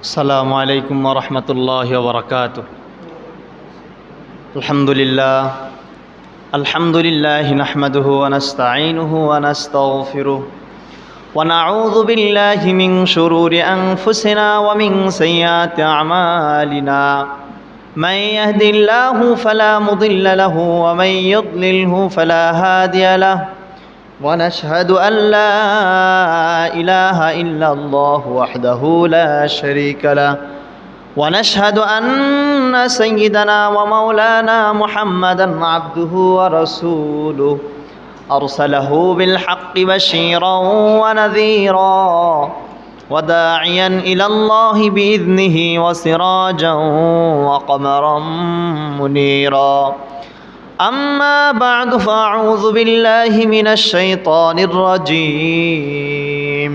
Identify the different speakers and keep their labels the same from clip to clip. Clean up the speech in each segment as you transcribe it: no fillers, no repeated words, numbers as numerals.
Speaker 1: السلام عليكم ورحمة الله وبركاته. الحمد لله نحمده ونستعينه ونستغفره ونعوذ بالله من شرور أنفسنا ومن سيئات أعمالنا. من يهد الله فلا مضل له ومن يضلله فلا هادي له. ونشهد أن لا إله إلا الله وحده لا شريك له. ونشهد أن سيدنا ومولانا محمدا عبده ورسوله أرسله بالحق بشيرا ونذيرا وداعيا إلى الله بإذنه وسراجا وقمرا منيرا. أما بعد فأعوذ بالله من الشيطان الرجيم.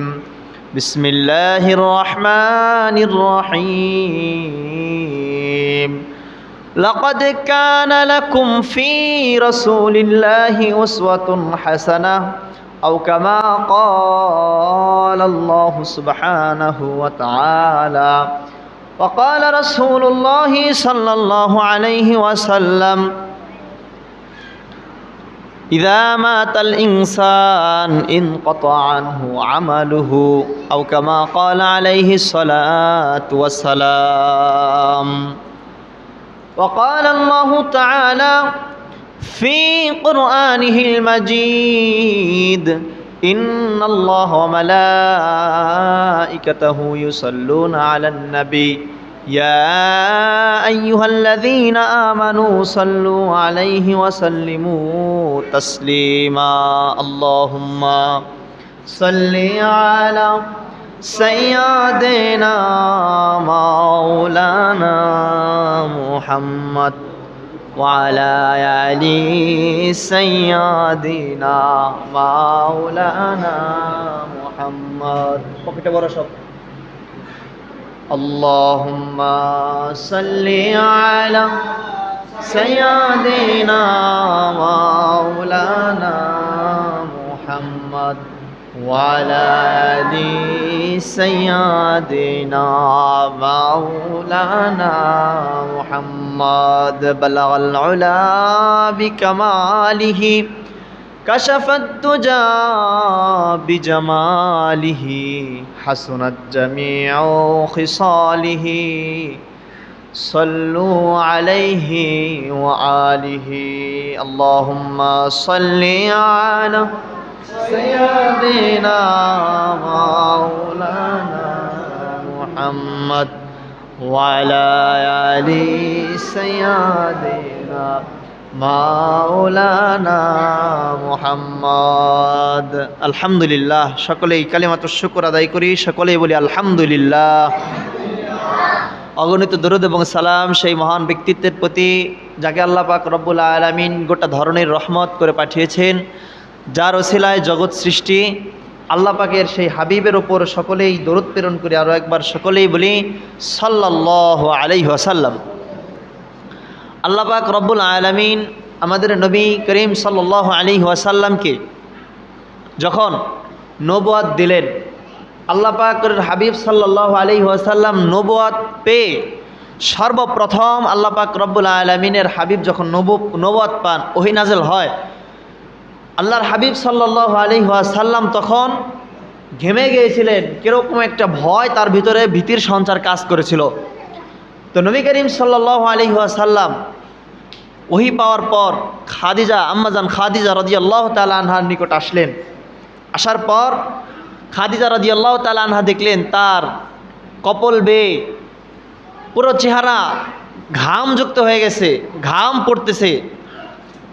Speaker 1: بسم الله الرحمن الرحيم. لقد كان لكم في رسول الله أسوة حسنة أو كما قال الله سبحانه وتعالى. وقال رسول الله صلى الله عليه وسلم: إذا مات الإنسان انقطع عنه عمله أو كما قال عليه الصلاة والسلام. وقال الله تعالى في قرآنه المجيد: إن الله وملائكته يصلون على النبي يا أيها الذين آمنوا صلوا عليه وسلموا تسليما. اللهم صل على سيدنا مولانا محمد وعلى آل سيدنا مولانا محمد. পকেটে বড় সব اللهم صل على سيدنا مولانا محمد وعلى آل سيدنا مولانا محمد. بلغ العلا بكماله كشف الدجى بجماله حسنت جميع خصاله. صلوا عليه وآله. اللهم صل على سيدنا مولانا محمد وعلى آل سيدنا মাওলানা মুহাম্মদ। আলহামদুলিল্লাহ। সকলেই কালিমাতুশ শুকর আদায় করি, সকলেই বলি আলহামদুলিল্লাহ। অগণিত দরুদ এবং সালাম সেই মহান ব্যক্তিত্বের প্রতি যাকে আল্লাহ পাক রব্বুল আলামিন গোটা ধরনের রহমত করে পাঠিয়েছেন, যার ওসিলায় জগৎ সৃষ্টি। আল্লাহ পাকের সেই হাবিবের ওপর সকলেই দরুদ প্রেরণ করি। আরও একবার সকলেই বলি সাল্লাল্লাহু আলাইহি ওয়াসাল্লাম। আল্লাহ পাক রব্বুল আলামিন আমাদের নবী করিম সাল্লাল্লাহু আলাইহি ওয়াসাল্লামকে যখন নবুয়ত দিলেন, আল্লাহ পাকের হাবিব সাল্লাল্লাহু আলাইহি ওয়াসাল্লাম নবুয়ত পেয়ে সর্বপ্রথম আল্লাহ পাক রব্বুল আলামিনের হাবিব যখন নবুয়ত পান, ওহী নাযিল হয়, আল্লাহর হাবিব সাল্লাল্লাহু আলাইহি ওয়াসাল্লাম তখন ঘেমে গিয়েছিলেন। কিরকম একটা ভয় তার ভিতরে, ভীতির সঞ্চার কাজ করেছিল। তো নবী করিম সাল্লাল্লাহু আলাইহি ওয়াসাল্লাম ওহী পাওয়ার পর খাদিজা, আম্মাজান খাদিজা রাদিয়াল্লাহু তাআলা আনহার নিকট আসলেন। আসার পর খাদিজা রাদিয়াল্লাহু তাআলা আনহা দেখলেন তার কপল বেয়ে পুরো চেহারা ঘামযুক্ত হয়ে গেছে, ঘাম পড়তেছে।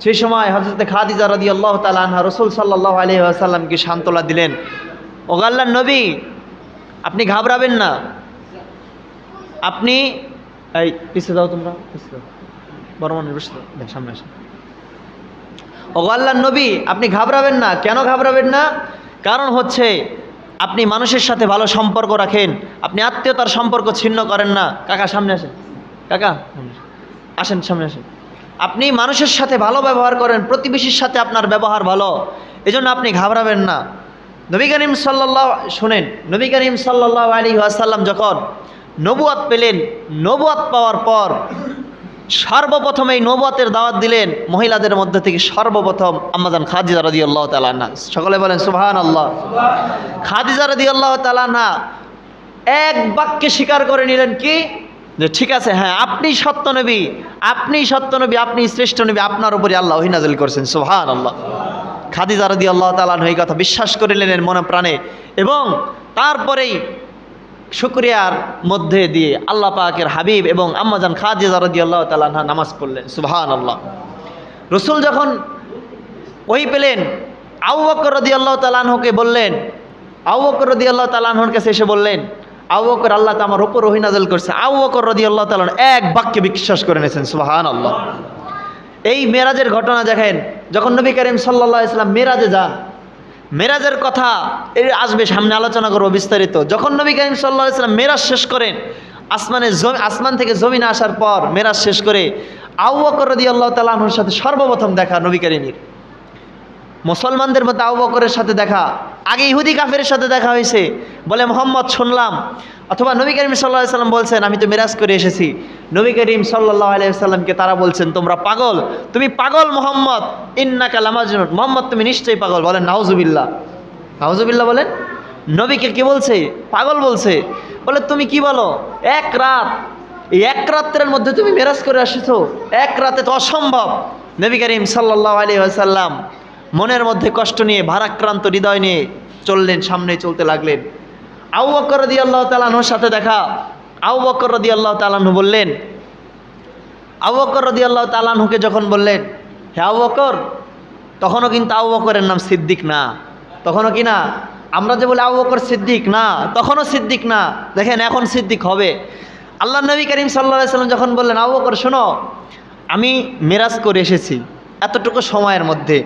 Speaker 1: সেই সময় হযরতে খাদিজা রাদিয়াল্লাহু তাআলা আনহা রাসূল সাল্লাল্লাহু আলাইহি ওয়াসাল্লামকে সান্ত্বনা দিলেন, ও আল্লাহর নবী, আপনি ঘাবড়াবেন না, আপনি এই পিছিয়ে দাও, তোমরা পিছিয়ে দাও, বড় মানুষ বসে দাও, সামনে আসেন। ও আল্লাহর নবী, আপনি ঘাবড়াবেন না। কেন ঘাবড়াবেন না? কারণ হচ্ছে আপনি মানুষের সাথে ভালো সম্পর্ক রাখেন, আপনি আত্মীয়তার সম্পর্ক ছিন্ন করেন না। কাকা সামনে আসেন, কাকা আসেন, সামনে আসেন। আপনি মানুষের সাথে ভালো ব্যবহার করেন, প্রতিবেশীর সাথে আপনার ব্যবহার ভালো, এজন্য আপনি ঘাবড়াবেন না। নবী করিম সাল্লাল্লাহু আলাইহি ওয়াসাল্লাম যখন নবুয়াত পেলেন। নবুয়াত পাওয়ার পর সর্বপ্রথম এই নবুয়াতের দাওয়াত দিলেন মহিলাদের মধ্যে থেকে সর্বপ্রথম আম্মাজান খাদিজা রাদিয়াল্লাহু তাআলা আনহা। সকলে বলেন সুবহানাল্লাহ। খাদিজা রাদিয়াল্লাহু তাআলা আনহা এক বাক্যে স্বীকার করে নিলেন কি, যে ঠিক আছে, হ্যাঁ আপনি সত্য নবী, আপনি সত্য নবী, আপনি শ্রেষ্ঠ নবী, আপনার উপরে আল্লাহ ওহী নাযিল করছেন। সুবহানাল্লাহ। খাদিজা রাদিয়াল্লাহু তাআলা আনহা এই কথা বিশ্বাস করে নিলেন মনে প্রাণে, এবং তারপরেই শুকরিয়ার মধ্যে দিয়ে আল্লাহ পাকের হাবিব এবং আম্মাজান খাদিজা রাদিয়াল্লাহু তাআলা আনহা নামাজ পড়লেন। সুবহানাল্লাহ। রসুল যখন ওহী পেলেন, আবু বকর রাদিয়াল্লাহু তাআলা আনহুকে বললেন, আবু বকর রাদিয়াল্লাহু তাআলা আনহুর কাছে এসে বললেন, আবু বকর, আল্লাহ তো আমার উপর ওহী নাযিল করছে। আবু বকর রাদিয়াল্লাহু তাআলা এক বাক্যে বিশ্বাস করে নিয়েছেন। সুবহানাল্লাহ। এই মেরাজের ঘটনা দেখেন, যখন নবী করিম সাল্লাল্লাহু আলাইহি ওয়াসাল্লাম মেরাজে যান, মেরাজের কথা এর আসবে, সামনে আলোচনা করব বিস্তারিত। যখন নবী করিম সাল্লাল্লাহু আলাইহি ওয়াসাল্লাম মেরাজ শেষ করেন, আসমান থেকে জমিনে আসার পর মেরাজ শেষ করে আবু বকর রাদিয়াল্লাহু তাআলা আনহুর সাথে সর্বপ্রথম দেখা নবী করিমের। মুসলমানদের মধ্যে আবু বকরের সাথে দেখা, আগে ইহুদি কাফেরের সাথে দেখা হয়েছে, বলে মোহাম্মদ শুনলাম, অথবা নবী করিম সাল্লাল্লাহু আলাইহি ওয়াসাল্লাম বলছেন আমি তো মেরাজ করে এসেছি। নবী করিম সাল্লাল্লাহু আলাইহি ওয়াসাল্লামকে তারা বলছেন তোমরা পাগল, তুমি পাগল মোহাম্মদ, ইন্নাকা লামাজনুন, মোহাম্মদ তুমি নিশ্চয়ই পাগল। বলেন নাউজুবিল্লাহ। নাউজুবিল্লাহ বলেন। নবীকে কি বলছে? পাগল বলছে। বলে তুমি কি বলো, এক রাত, এই এক রাত্রের মধ্যে তুমি মেরাজ করে এসেছো? এক রাতে তো অসম্ভব। নবী করিম সাল্লাল্লাহু আলাইহি ওয়াসাল্লাম মনের মধ্যে কষ্ট নিয়ে, ভারাক্রান্ত হৃদয় নিয়ে চললেন, সামনে চলতে লাগলেন। আবু বকর রাদিয়াল্লাহু তাআলা আনহুর সাথে দেখা। আবু বকর রাদিয়াল্লাহু তাআলা আনহু বললেন, আবু বকর রাদিয়াল্লাহু তাআলা আনহুকে যখন বললেন, হে আবু বকর, তখনও কিন্তু আবু বকরের নাম সিদ্দিক না, তখনও কি না, আমরা যে বলি আবু বকর সিদ্দিক না, তখনও সিদ্দিক না, দেখেন এখন সিদ্দিক হবে। আল্লাহ নবী করিম সাল্লাল্লাহু আলাইহি ওয়াসাল্লাম যখন বললেন, আবু বকর শোনো, আমি মেরাজ করে এসেছি, এতটুকু সময়ের মধ্যে,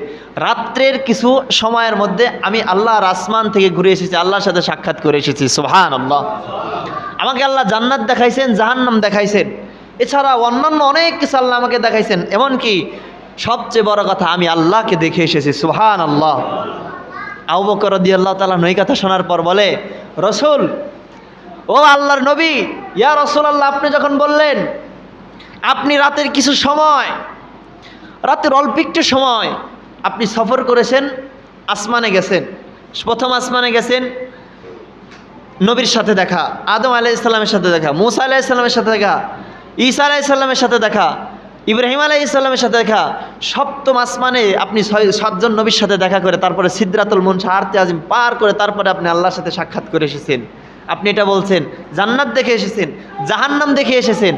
Speaker 1: রাত্রের কিছু সময়ের মধ্যে আমি আল্লাহর আসমান থেকে ঘুরে এসেছি, আল্লাহর সাথে সাক্ষাৎ করে এসেছি। সুবহানাল্লাহ। আমাকে আল্লাহ জান্নাত দেখাইছেন, জাহান্নাম দেখাইছেন, এছাড়া অন্যান্য অনেক কিছু আল্লাহ আমাকে দেখাইছেন, এমনকি সবচেয়ে বড় কথা আমি আল্লাহকে দেখে এসেছি। সুবহানাল্লাহ। আবু বকর রাদিয়াল্লাহু তাআলা এই কথা শোনার পর বলে, রসুল, ও আল্লাহর নবী, ইয়া রাসূলুল্লাহ, আপনি যখন বললেন আপনি রাতের কিছু সময়, রাতের অল্প একটু সময় আপনি সফর করেছেন, আসমানে গেছেন, প্রথম আসমানে গেছেন, নবীর সাথে দেখা, আদম আলাইহিস সালামের সাথে দেখা, মূসা আলাইহিস সালামের সাথে দেখা, ঈসা আলাইহিস সালামের সাথে দেখা, ইব্রাহিম আলাইহিস সালামের সাথে দেখা, সপ্তম আসমানে আপনি 7জন নবীর সাথে দেখা করে তারপরে সিদরাতুল মুনতাহা আরশে আজিম পার করে তারপরে আপনি আল্লাহর সাথে সাক্ষাৎ করে এসেছেন। আপনি এটা বলছেন, জান্নাত দেখে এসেছেন, জাহান্নাম দেখে এসেছেন।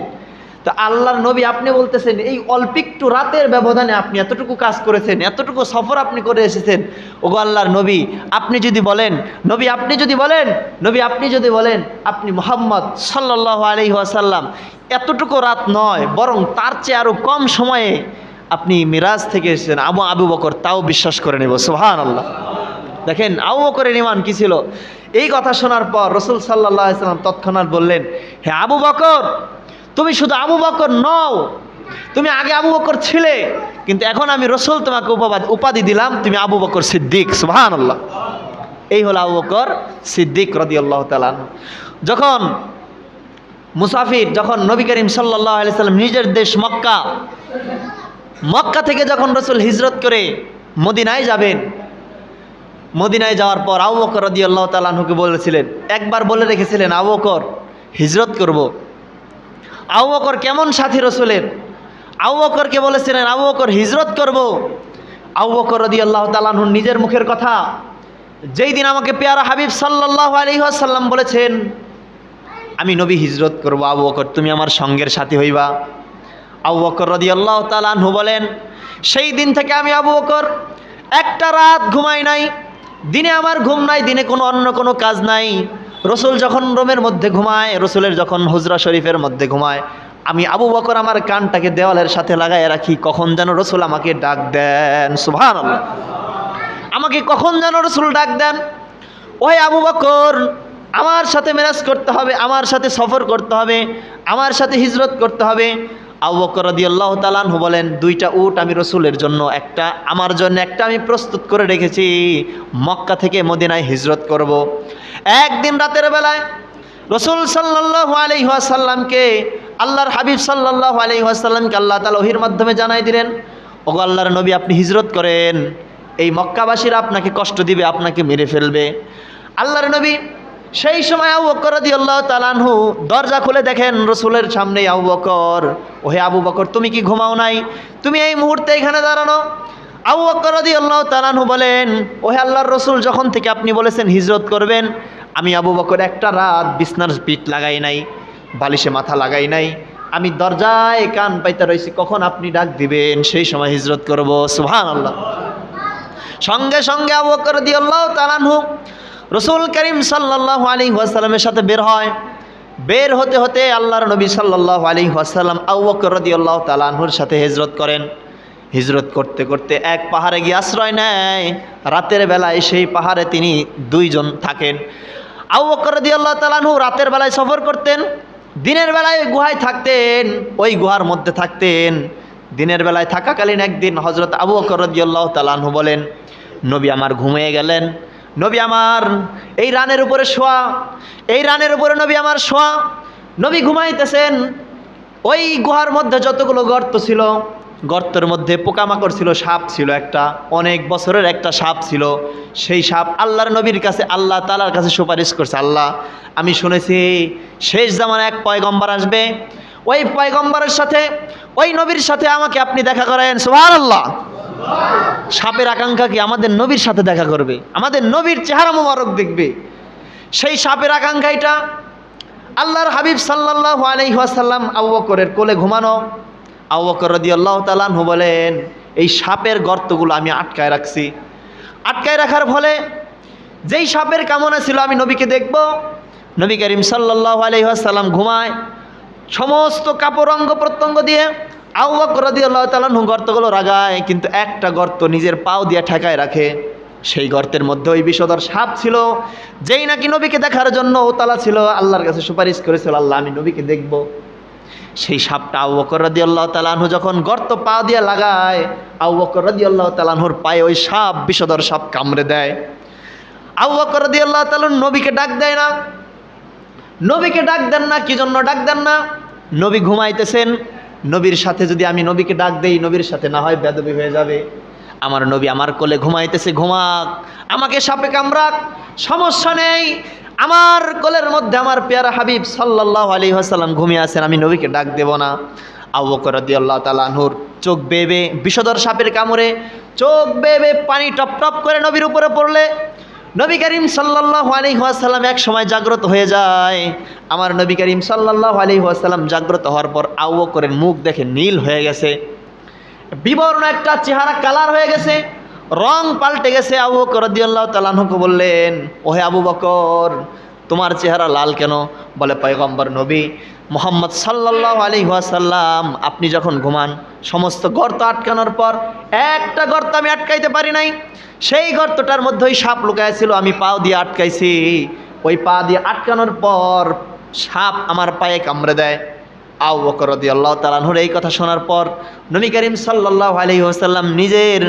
Speaker 1: তো আল্লাহর নবী আপনি বলতেছেন এই অল্প একটু রাতের ব্যবধানে আপনি এতটুকু কাজ করেছেন, এতটুকু সফর আপনি করে এসেছেন। ওগো আল্লাহর নবী, আপনি যদি বলেন, নবী আপনি যদি বলেন, নবী আপনি যদি বলেন আপনি মুহাম্মদ সাল্লাল্লাহু আলাইহি ওয়াসাল্লাম, এতটুকু রাত নয়, বরং তার চেয়ে আরও কম সময়ে আপনি মিরাজ থেকে এসেছেন, আবু বকর তাও বিশ্বাস করে নেব। সুবহানাল্লাহ। দেখেন আবু বকরের ঈমান কি ছিল। এই কথা শোনার পর রাসূল সাল্লাল্লাহু আলাইহি ওয়াসাল্লাম তৎক্ষণাৎ বললেন, হে আবু বকর, তুমি শুধু আবু বকর নও, তুমি আগে আবু বকর ছিলে, কিন্তু এখন আমি রসুল তোমাকে উপাধি দিলাম, তুমি আবু বকর সিদ্দিক। সুবহানাল্লাহ। এই হলো আবু বকর সিদ্দিক রাদিয়াল্লাহু তাআলা আনহু। যখন মুসাফির, যখন নবী করিম সাল্লাল্লাহু আলাইহি সাল্লাম নিজের দেশ মক্কা, মক্কা থেকে যখন রসুল হিজরত করে মদিনায় যাবেন, মদিনায় যাওয়ার পর আবু বকর রাদিয়াল্লাহু তাআলা আনহুকে বলেছিলেন, একবার বলে রেখেছিলেন, আবু বকর হিজরত করব। আবু বকর কেমন সাথী রসুলের, আবু বকরকে বলেছিলেন আবু বকর হিজরত করব। আবু বকর রাদিয়াল্লাহু তাআলা আনহুর নিজের মুখের কথা, যেই দিন আমাকে পেয়ারা হাবিব সাল্লাল্লাহু আলাইহি ওয়াসাল্লাম বলেছেন আমি নবী হিজরত করব, আবু বকর তুমি আমার সঙ্গের সাথী হইবা। আবু বকর রাদিয়াল্লাহু তাআলা আনহু বলেন, সেই দিন থেকে আমি আবু বকর একটা রাত ঘুমাই নাই, দিনে আমার ঘুম নাই, দিনে অন্য কোনো কাজ নাই। রসুল যখন রুমের মধ্যে ঘুমায়, রসুলের যখন হুজরা শরীফের মধ্যে ঘুমায়, আমি আবু বকর আমার কানটাকে দেওয়ালের সাথে লাগায় রাখি, কখন যেন রসুল আমাকে ডাক দেন। সুবহানাল্লাহ। আমাকে কখন যেন রসুল ডাক দেন, ওই আবু বকর আমার সাথে মেরাজ করতে হবে, আমার সাথে সফর করতে হবে, আমার সাথে হিজরত করতে হবে। আবু বকর রাদিয়াল্লাহু তাআলা আনহু বলেন, 2টা উট আমি রসুলের জন্য, একটা আমার জন্য, একটা আমি প্রস্তুত করে রেখেছি, মক্কা থেকে মদিনায় হিজরত করব। একদিন রাতের বেলায় রসুল সাল্লাল্লাহু আলাইহি ওয়াসাল্লামকে, আল্লাহর হাবিব সাল্লাল্লাহু আলাইহি ওয়াসাল্লামকে আল্লাহ তাআলা ওহীর মাধ্যমে জানাই দিলেন, ওগো আল্লাহর নবী, আপনি হিজরত করেন, এই মক্কাবাসীরা আপনাকে কষ্ট দিবে, আপনাকে মেরে ফেলবে। আল্লাহর নবী সেই সময় আবু বকর রাদিয়াল্লাহু তাআলা আনহু দরজা খুলে দেখেন রসুলের সামনে আবু বকর। ওহে আবু বকর, তুমি কি ঘুমাও নাই? তুমি এই মুহূর্তে এখানে দাঁড়ানো? আবু বকর রাদিয়াল্লাহু তাআলা আনহু বলেন, ওহে আল্লাহর রসুল, যখন থেকে আপনি বলেছেন হিজরত করবেন, আমি আবু বকর একটা রাত বিছনার পিঠ লাগাই নাই, বালিশে মাথা লাগাই নাই, আমি দরজায় কান পাইতে রয়েছি কখন আপনি ডাক দিবেন, সেই সময় হিজরত করব। সুবহানাল্লাহ। সঙ্গে সঙ্গে আবু বকর রাদিয়াল্লাহু তাআলা আনহু রসুল করিম সাল্লাল্লাহু আলাইহি ওয়াসাল্লামের সাথে বের হয়। বের হতে হতে আল্লাহর নবী সাল্লাল্লাহু আলাইহি ওয়াসাল্লাম আবু বকর রাদিয়াল্লাহু তাআলা আনহুর সাথে হিজরত করেন। হিজরত করতে করতে এক পাহাড়ে গিয়ে আশ্রয় নেয়। রাতের বেলায় সেই পাহাড়ে তিনি দুইজন থাকেন। আবু বকর রাদিয়াল্লাহু তাআলা আনহু রাতের বেলায় সফর করতেন, দিনের বেলায় গুহায় থাকতেন, ওই গুহার মধ্যে থাকতেন। দিনের বেলায় থাকাকালীন একদিন হযরত আবু বকর রাদিয়াল্লাহু তাআলা আনহু বলেন, নবী আমার ঘুমিয়ে গেলেন, নবী আমার এই রানের উপরে শোয়া, এই রানের উপরে নবী আমার শোয়া। নবী ঘুমাইতেছেন। ওই গুহার মধ্যে যতগুলো গর্ত ছিল, গর্তের মধ্যে পোকামাকড় ছিল, সাপ ছিল, একটা অনেক বছরের একটা সাপ ছিল। সেই সাপ আল্লাহর নবীর কাছে, আল্লাহ তাআলার কাছে সুপারিশ করছে, আল্লাহ, আমি শুনেছি শেষ জামানায় এক পয়গম্বর আসবে, ওই পয়গম্বরের সাথে, ওই নবীর সাথে আমাকে আপনি দেখা করায়েন। সুবহানাল্লাহ। সাপের আকাঙ্ক্ষা কি আমাদের নবীর সাথে দেখা করবে, আমাদের নবীর চেহারা মোবারক দেখবে। সেই সাপের আকাঙ্ক্ষা এটা। আল্লাহর হাবিব সাল্লাল্লাহু আলাইহি ওয়াসাল্লাম আবু বকরের কোলে ঘুমানো। আবু বকর রাদিয়াল্লাহু তাআলা আনহু বলেন, এই সাপের গর্তগুলো আমি আটকায় রাখছি। আটকায় রাখার ফলে যেই সাপের কামনা ছিল আমি নবীকে দেখব, নবী করিম সাল্লাল্লাহু আলাইহি ওয়াসাল্লাম ঘুমায় সমস্ত কাপড় অঙ্গ প্রত্যঙ্গ দিয়ে। আবু বকর রাদিয়াল্লাহু তাআলা আনহু গর্তগুলো রাগায়, কিন্তু একটা গর্ত নিজের পাও দিয়ে ঠেকায় রাখে। সেই গর্তের মধ্যে ওই বিষধর সাপ ছিল, যেই নাকি নবীকে দেখার জন্য ওতালা ছিল, আল্লাহর কাছে সুপারিশ করেছিল, আল্লাহ আমি নবীকে দেখব। সেই সাপটা আবু বকর রাদিয়াল্লাহু তাআলা আনহু যখন গর্ত পা দিয়ে লাগায়, আবু বকর রাদিয়াল্লাহু তাআলা আনহুর পায়ে ওই সাপ, বিষধর সাপ কামড়ে দেয়। আবু বকর রাদিয়াল্লাহু তাআলা নবীকে ডাক দেয় না। নবীকে ডাক দেন না, কি জন্য ডাক দেন না? নবী ঘুমাইতেছেন, নবীর সাথে যদি আমি নবীকে ডাক দেই, নবীর সাথে না হয় বেদবি হয়ে যাবে। আমার নবী আমার কোলে ঘুমাইতেছে, ঘুমাক, আমাকে সাপে কামড়াক, সমস্যা নেই। আমার কোলের মধ্যে আমার পেয়ারা হাবিব সাল্লাল্লাহু আলাইহি ওয়াসাল্লাম ঘুমিয়ে আছেন, আমি নবীকে ডাক দেব না। আবু বকর রাদিয়াল্লাহু তাআলা আনহুর চোখ বেয়ে বিষধর সাপের কামড়ে চোখ বেয়ে পানি টপ টপ করে নবীর উপরে পড়লে নবী করিম সাল্লাল্লাহু আলাইহি ওয়াসাল্লাম এক সময় জাগ্রত হয়ে যায়। আমার নবী করিম সাল্লাল্লাহু আলাইহি ওয়াসাল্লাম জাগ্রত হওয়ার পর আবু বকরের মুখ দেখে নীল হয়ে গেছে, বিবর্ণ একটা চেহারা, কালার হয়ে গেছে, রং পাল্টে গেছে। আবু বকর রাদিয়াল্লাহু তাআলা আনহুকে বললেন, ওহে আবু বকর, তোমার চেহারা লাল কেন? বলে, পয়গম্বর নবী মুহাম্মদ সাল্লাল্লাহু আলাইহি ওয়াসাল্লাম আপনি যখন ঘুমান, সমস্ত গর্ত আটকানোর পর একটা গর্ত আমি আটকাইতে পারি নাই। সেই গর্তটার মধ্যে ওই সাপ লুকায় ছিল, আমি পাও দিয়ে আটকাইছি। ওই পা দিয়ে আটকানোর পর সাপ আমার পায়ে কামড়ে দেয়। আবু বকর রাদিয়াল্লাহু তাআলা আনহুর এই কথা শোনার পর নবী করিম সাল্লাল্লাহু আলাইহি ওয়াসাল্লাম নিজের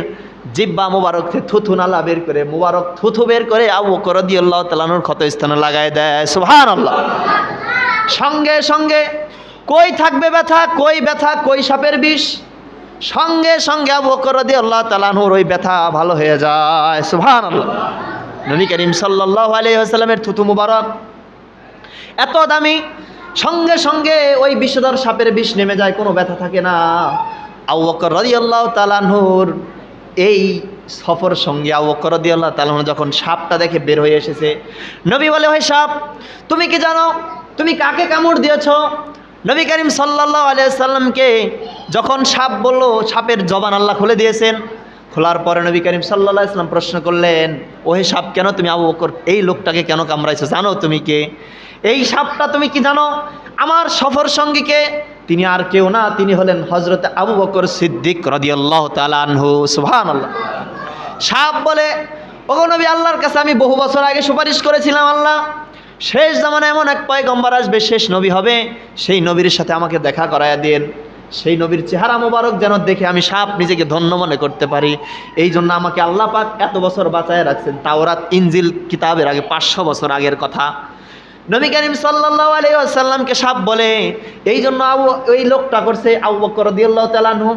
Speaker 1: জিহ্বা মুবারক থেকে থুথু নালা বের করে, মুবারক থুথু বের করে আবু বকর রাদিয়াল্লাহু তাআলা আনহুর ক্ষতস্থানে লাগায় দেয়। সুবহানাল্লাহ। সঙ্গে সঙ্গে কই থাকবে ব্যথা, কই ব্যথা, কই সাপের বিষ, সঙ্গে সঙ্গে আবু বকর রাদিয়াল্লাহু তাআলা আনহুর ওই ব্যথা ভালো হয়ে যায়। সুবহানাল্লাহ। নবী করিম সাল্লাল্লাহু আলাইহি ওয়াসাল্লামের থুথু মুবারক এত দামি, সঙ্গে সঙ্গে ওই বিষধর সাপের বিষ নেমে যায়, কোনো ব্যথা থাকে না। আবু বকর রাদিয়াল্লাহু তাআলা আনহুর এই সফর সঙ্গে আবু বকর রাদিয়াল্লাহু তাআলা আনহু যখন সাপটা দেখে বের হয়ে এসেছে, নবী বলে, ওই সাপ, তুমি কি জানো তুমি কাকে কামড় দিয়েছ? নবী করিম সাল্লাল্লাহু আলাইহি ওয়াসাল্লামকে যখন সাপ বলল, সাপের জবান আল্লাহ খুলে দিয়েছেন। খোলার পরে নবী করিম সাল্লাল্লাহু আলাইহি ওয়াসাল্লাম প্রশ্ন করলেন, ওহে সাপ, কেন তুমি আবু বকর এই লোকটাকে কেন কামড়াইছো? জানো তুমি কে? এই সাপটা তুমি কি জানো? আমার সফর সঙ্গীকে, তিনি আর কেউ না, তিনি হলেন হযরত আবু বকর সিদ্দিক রাদিয়াল্লাহু তাআলা আনহু। সুবহানাল্লাহ। সাপ বলে, ওগো নবী, আল্লাহর কাছে আমি বহু বছর আগে সুপারিশ করেছিলাম, আল্লাহ শেষ জামানায় এমন এক পয়গম্বর আসবে, শেষ নবী হবে, সেই নবীর সাথে আমাকে দেখা করায়া দেন। সেই নবীর চেহারা মোবারক যেন দেখে আমি সাপ নিজেকে ধন্য মনে করতে পারি, এই জন্য আমাকে আল্লাহ পাক এত বছর বাঁচায় রাখছেন। তাওরাত ইনজিল কিতাবের আগে 500 বছর আগের কথা। নবী করিম সাল্লাল্লাহু আলাইহি ওয়াসাল্লামকে সাপ বলে, এই জন্য ওই লোকটা করছে আবু বকর রাদিয়াল্লাহু তাআলা আনহু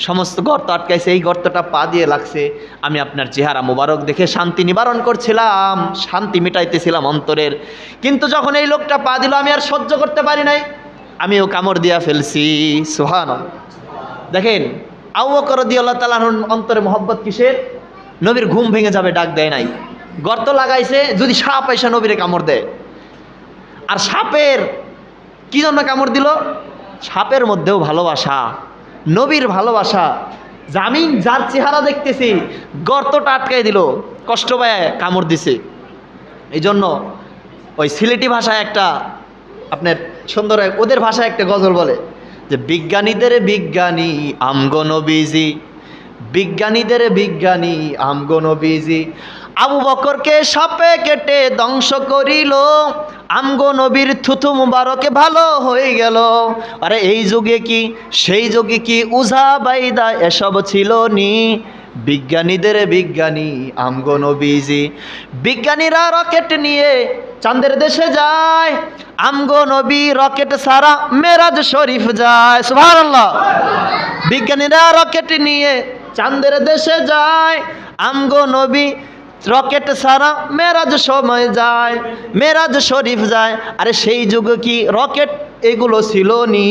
Speaker 1: সমস্ত গর্ত আটকাইছে, এই গর্তটা পা দিয়ে লাগছে। আমি আপনার চেহারা মুবারক দেখে শান্তি নিবারণ করছিলাম, শান্তি মিটাইতেছিলাম অন্তরের, কিন্তু যখন এই লোকটা পা দিল আমি আর সহ্য করতে পারি নাই, আমিও কামড় দিয়া ফেলছি। সুবহানাল্লাহ। দেখেন আবু বকর রাদিয়াল্লাহু তাআলা আনহুর অন্তরে মহব্বত কিসের? নবীর ঘুম ভেঙে যাবে, ডাক দেয় নাই। গর্ত লাগাইছে, যদি সাপ এসে নবীরে কামড় দেয়, আর সাপের কি জন্য কামড় দিল? সাপের মধ্যেও ভালোবাসা, নবীর ভালোবাসা। জামিন যার চেহারা দেখতেছি, গর্তটা আটকাই দিল, কষ্ট পায় কামড় দিছে। এই জন্য ওই সিলেটি ভাষায় একটা আপনার সুন্দর, ওদের ভাষায় একটা গজল বলে যে বিজ্ঞানীদের বিজ্ঞানী আমগো নবীজি, বিজ্ঞানীদের বিজ্ঞানী আমগো নবীজি, আবু বকরকে সাপে কেটে ধ্বংস করিল, আমগো নবীর থুথু মুবারকে ভালো হয়ে গেল। আরে এই যুগে কি সেই যুগে কি উঝা বাইদা এসব ছিল নি, বিজ্ঞানীদের বিজ্ঞানী আমগো নবীজি। বিজ্ঞানীরা রকেট নিয়ে চাঁদের দেশে যায়, আমগো নবী রকেট সারা মেরাজ শরীফ যায়। সুবহানাল্লাহ। বিজ্ঞানীরা রকেট নিয়ে চাঁদের দেশে যায়, আমগো নবী রকেট সারা মেরাজ সময় যায়, মেরাজ শরীফ যায়। আরে সেই যুগে কি রকেট এগুলো ছিল নি,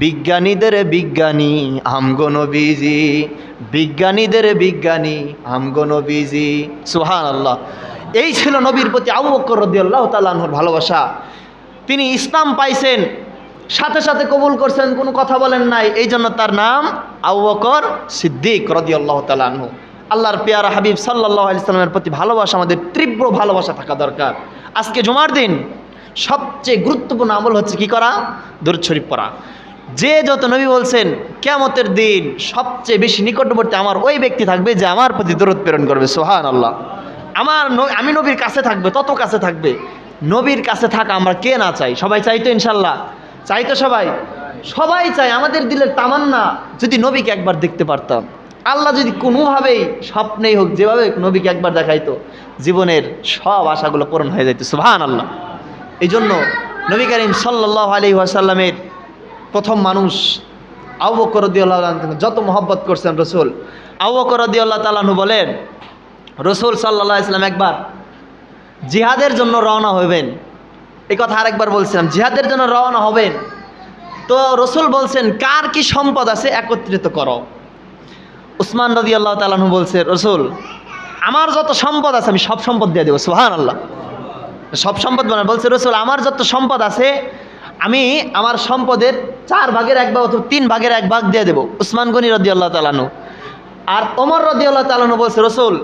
Speaker 1: বিজ্ঞানীদের বিজ্ঞানী আমগো নবীজি, বিজ্ঞানীদের বিজ্ঞানী আমগো নবীজি। সুবহানাল্লাহ। এই ছিল নবীর প্রতি আবু বকর রাদিয়াল্লাহু তাআলা আনহুর ভালোবাসা। তিনি ইসলাম পাইছেন, সাথে সাথে কবুল করছেন, কোনো কথা বলেন নাই, এই জন্য তার নাম আবু বকর সিদ্দিক রাদিয়াল্লাহু তাআলা আনহু। আল্লাহর পেয়ারা হাবিব সাল্লাল্লাহু আলাইহি সাল্লামের প্রতি ভালোবাসা, আমাদের তীব্র ভালোবাসা থাকা দরকার। আজকে জুমার দিন সবচেয়ে গুরুত্বপূর্ণ আমল হচ্ছে কি করা? দরুদ শরীফ পড়া। যে যত নবী বলছেন কিয়ামতের দিন সবচেয়ে বেশি নিকটবর্তী আমার ওই ব্যক্তি থাকবে যে আমার প্রতি দরুদ প্রেরণ করবে। সুবহানাল্লাহ। আমি নবীর কাছে থাকবে, তত কাছে থাকবে। নবীর কাছে থাকা আমরা কে না চাই? সবাই চাই তো ইনশাল্লাহ? চাই তো সবাই? সবাই চাই। আমাদের দিলের তামান্না যদি নবীকে একবার দেখতে পারতাম, আল্লাহ যদি কোনোভাবেই স্বপ্নেই হোক যেভাবে নবীকে একবার দেখাইতো, জীবনের সব আশাগুলো পূরণ হয়ে যেত। সুবহানাল্লাহ। এই জন্য নবী করিম সাল্লাল্লাহু আলাইহি ওয়াসাল্লামের প্রথম মানুষ আবু বকর রাদিয়াল্লাহু তাআলা যত মহব্বত করছেন রসুল। আবু বকর রাদিয়াল্লাহু তাআলা আনহু বলেন, রসুল সাল্লাল্লাহু আলাইহি ওয়াসাল্লাম একবার জিহাদের জন্য রওনা হবেন, এই কথা আরেকবার বলছিলাম, জিহাদের জন্য রওনা হবেন। তো রসুল বলছেন কার কি সম্পদ আছে একত্রিত করো। উসমান রাদিয়াল্লাহু তাআলা আনহু বলছে, রসুল আমার যত সম্পদ আছে আমি সব সম্পদ দিয়ে দেবো। সুবহানাল্লাহ। সব সম্পদ মানে বলছে রসুল আমার যত সম্পদ আছে আমি আমার সম্পদের 4 ভাগের 1 ভাগ অথবা 3 ভাগের 1 ভাগ দিয়ে দেবো। উসমান গনি রাদিয়াল্লাহু তাআলা আনহু। আর ওমর রাদিয়াল্লাহু তাআলা আনহু বলছে, রসুল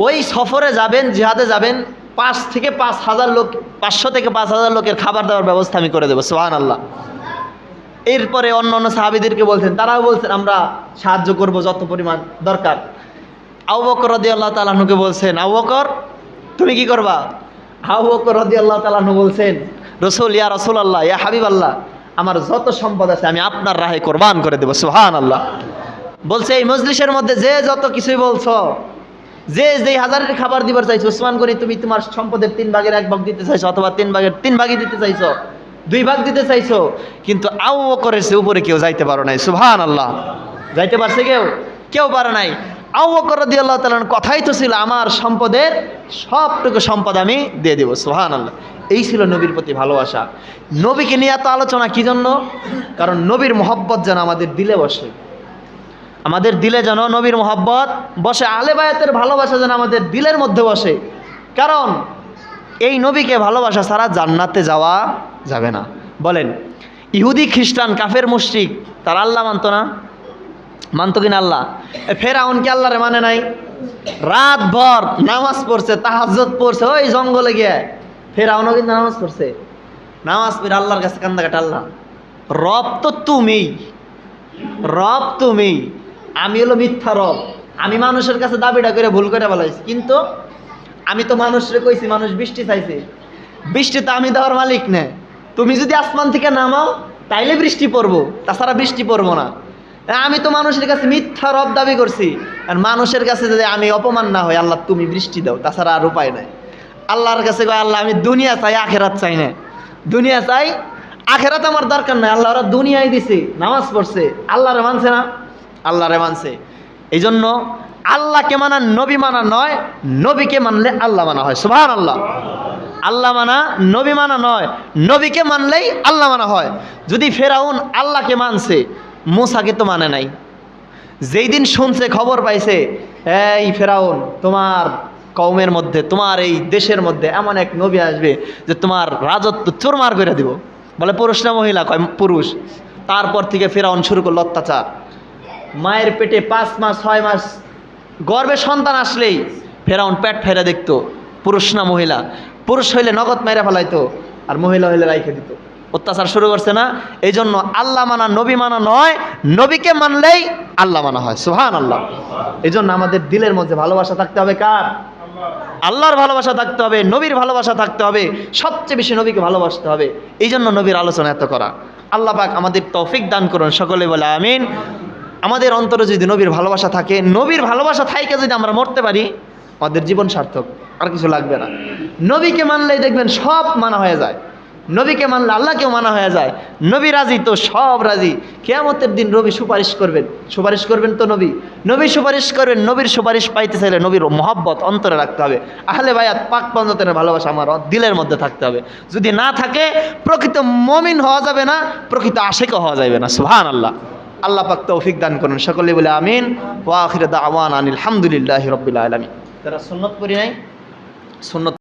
Speaker 1: ওই সফরে যাবেন, জিহাদে যাবেন, 5 থেকে 5,000 লোক, 500 থেকে 5,000 লোকের খাবার দাবার ব্যবস্থা আমি করে দেবো। সুবহানাল্লাহ। এরপরে অন্য অন্য সাহাবীদেরকে বলছেন, তারাও বলছেন আমরা সাহায্য করব যত পরিমাণ দরকার। আবু বকর রাদিয়াল্লাহু তাআলা আনহুকে বলছেন, আবু বকর তুমি কি করবা? আবু বকর রাদিয়াল্লাহু তাআলা আনহু বলছেন, রসুল ইয়া রাসূলুল্লাহ, ইয়া হাবিবাল্লাহ, আমার যত সম্পদ আছে আমি আপনার রাহে কোরবান করে দেবো। সুবহানাল্লাহ। বলছে এই মজলিসের মধ্যে যে যত কিছুই বলছো, যে যেই হাজারের খাবার দিবার চাইছো, উসমান গনি তুমি তোমার সম্পদের 3 ভাগের 1 ভাগ দিতে চাইছো, অথবা 3 ভাগের 3 ভাগই দিতে চাইছো, 2 ভাগ দিতে চাইছো, কিন্তু আবু বকরের চেয়ে উপরে কেউ যাইতে পারো নাই। সুবহানাল্লাহ। যাইতে পারছে কেউ? কেউ পারে নাই। আবু বকর রাদিয়াল্লাহু তাআলার কথাই তো ছিল আমার সম্পদের সবটুকু সম্পদ আমি দিয়ে দেব। সুবহানাল্লাহ। এই ছিল নবীর প্রতি ভালোবাসা। নবীকে নিয়ে এত আলোচনা কি জন্য? কারণ নবীর মহব্বত যেন আমাদের দিলে বসে, আমাদের দিলে যেন নবীর মহব্বত বসে, আহলে বায়াতের ভালোবাসা যেন আমাদের দিলের মধ্যে বসে। কারণ এই নবীকে ভালোবাসা ছাড়া জান্নাতে যাওয়া যাবে না। বলেন, ইহুদি খ্রিস্টান কাফের মুশরিক তারা আল্লাহ মানত না? মানত কিনা আল্লাহ? ফেরাউন কি আল্লাহরে মানে নাই? রাত ভর নামাজ পড়ছে, তাহাজ্জুদ পড়ছে ওই জঙ্গলে গিয়ে। ফেরাউনও কিন্তু নামাজ পড়ছে, নামাজ পড়ে আল্লাহর কাছে কান্দা কাটা, আল্লাহ রব তো তুমি, রব তুমি, আমি হলো মিথ্যা রব, আমি মানুষের কাছে দাবিটা করে ভুল করে বলাইছি, কিন্তু আমি তো মানুষরে কইছি মানুষ বৃষ্টি চাইছে, বৃষ্টি তো আমি দেওয়ার মালিক না, তুমি যদি আসমান থেকে নামাও তাইলে বৃষ্টি পড়বো, তাছাড়া বৃষ্টি পড়বো না। আমি তো মানুষের কাছে মিথ্যা রব দাবি করছি, আর মানুষের কাছে যদি আমি অপমান না হই, আল্লাহ তুমি বৃষ্টি দাও, তাছাড়া আর উপায় নাই। আল্লাহর কাছে কয় আল্লাহ আমি দুনিয়া চাই আখেরাত চাই না, দুনিয়া চাই আখেরাত আমার দরকার নাই। আল্লাহ ওরা দুনিয়ায় দিছে, নামাজ পড়ছে, আল্লাহরে মানছে না, আল্লাহরে মানছে। এই জন্য আল্লাহকে মানা নবী মানা নয়, নবীকে মানলে আল্লাহ মানা হয়। সুবহানাল্লাহ। আল্লাহ মানা নবী মানা নয়, নবীকে মানলেই আল্লাহ মানা হয়। যদি ফেরাউন আল্লাহকে মানছে, মূসাকে তো মানে নাই। যেই দিন শুনছে, খবর পাইছে, এই ফেরাউন তোমার কওমের মধ্যে, তোমার এই দেশের মধ্যে এমন এক নবী আসবে যে তোমার রাজত্ব চোরমার করে দিব। বলে পুরুষ না মহিলা? কয় পুরুষ। তারপর থেকে ফেরাউন শুরু করলো অত্যাচার। মায়ের পেটে 5 মাস 6 মাস গর্ভে সন্তান আসলেই ফেরাউন পেট ফেরা দেখতো পুরুষ না মহিলা। পুরুষ হইলে নগদ মেরে ফেলাইতো, আর মহিলা হইলে রাইখে দিত। অত্যাচার শুরু করছে না? এই জন্য আল্লাহ মানা নবী মানা নয়, নবীকে মানলেই আল্লাহ মানা হয়। সুবহানাল্লাহ। এই জন্য আমাদের দিলের মধ্যে ভালোবাসা থাকতে হবে কার? আল্লাহর ভালোবাসা থাকতে হবে, নবীর ভালোবাসা থাকতে হবে, সবচেয়ে বেশি নবীকে ভালোবাসতে হবে। এই জন্য নবীর আলোচনা এত করা। আল্লাহ পাক আমাদের তৌফিক দান করুন, সকলে বলে আমিন। আমাদের অন্তরে যদি নবীর ভালোবাসা থাকে, নবীর ভালোবাসা থাইকে যদি আমরা মরতে পারি, আমাদের জীবন সার্থক, আর কিছু লাগবে না। নবীকে মানলেই দেখবেন সব মানা হয়ে যায়। নবীকে মানলে আল্লাহকেও মানা হয়ে যায়। নবী রাজি তো সব রাজি। কিয়ামতের দিন নবী সুপারিশ করবেন, সুপারিশ করবেন তো নবী, নবী সুপারিশ করবেন। নবীর সুপারিশ পাইতে চাইলে নবীর মহব্বত অন্তরে রাখতে হবে। আহলে বায়াত পাক পঞ্জতের ভালোবাসা আমার দিলের মধ্যে থাকতে হবে। যদি না থাকে, প্রকৃত মুমিন হওয়া যাবে না, প্রকৃত আশিকও হওয়া যাবে না। সুবহানাল্লাহ। আল্লাহ পাক তৌফিক দান করুন, সকলে বলে আমিন। ওয়া আখিরু দাওয়ানা আনিল হামদুলিল্লাহি রাব্বিল আলামিন। যারা সুন্নাত পড়ি নাই, সুন্নাত